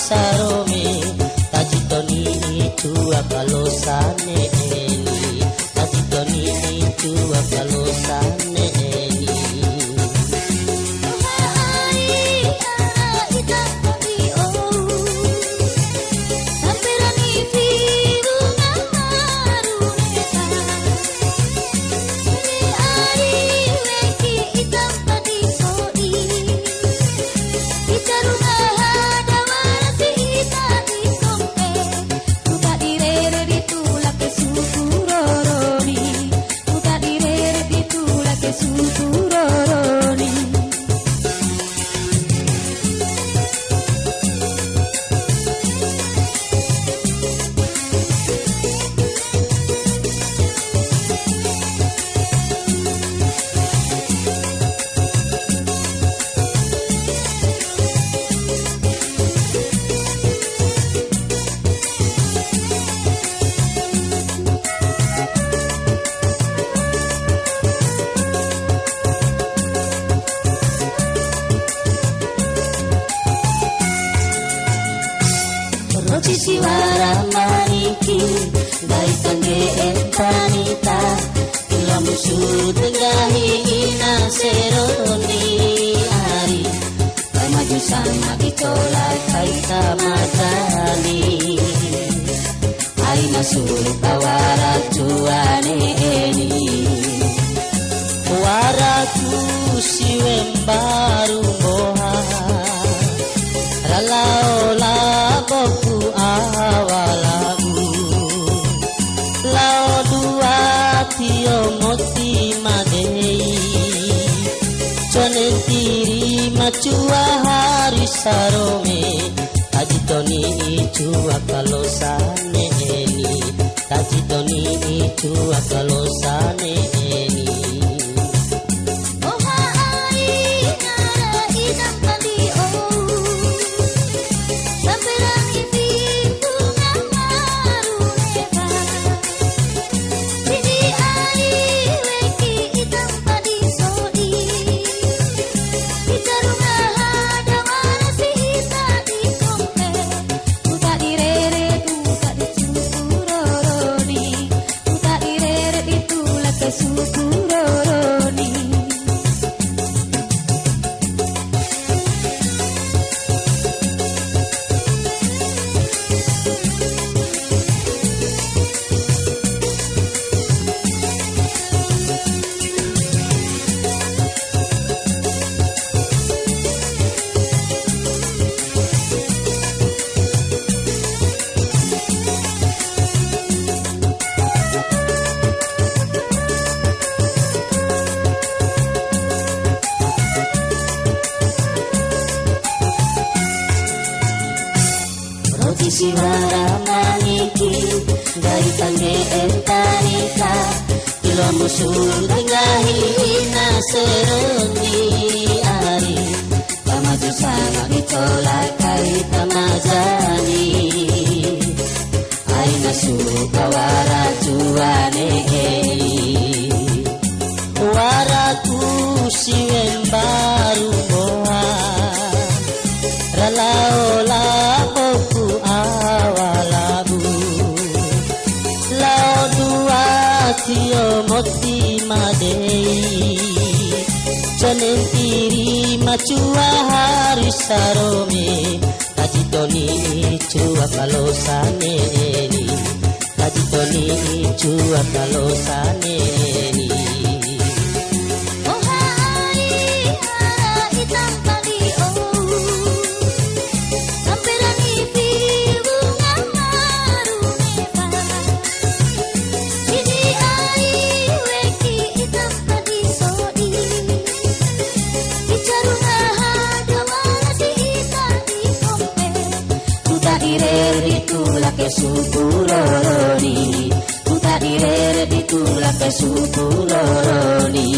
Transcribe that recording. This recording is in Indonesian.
Sarome tajitoni chua kalosane eni tajitoni chua kalosane eni Siwara maniki dari tangge entanita ilamu sudengahi ina seroni hari maju sama ditolak kaita majani aina suru kawara tuane eni waraku siwembaru moha ralaola boku awalagu lao dua tio moti madei chonentiri machua hari sarome tajitoni chua kalosane eni tajitoni chua kalosane eni Siwara maniki dari tangge entanita ilo musul tengahi ina seroni ari pamaju sama ditolak kaita majani aina suka wara cuane eni waraku siwembaru moha ralaola boku awalagu lao dua tio moti madei chonentiri machua hari sarome tajitoni chua kalosane eni tajitoni chua kalosane eni oh hari hitam suku loroni, tak direret ditulak ke suku loroni.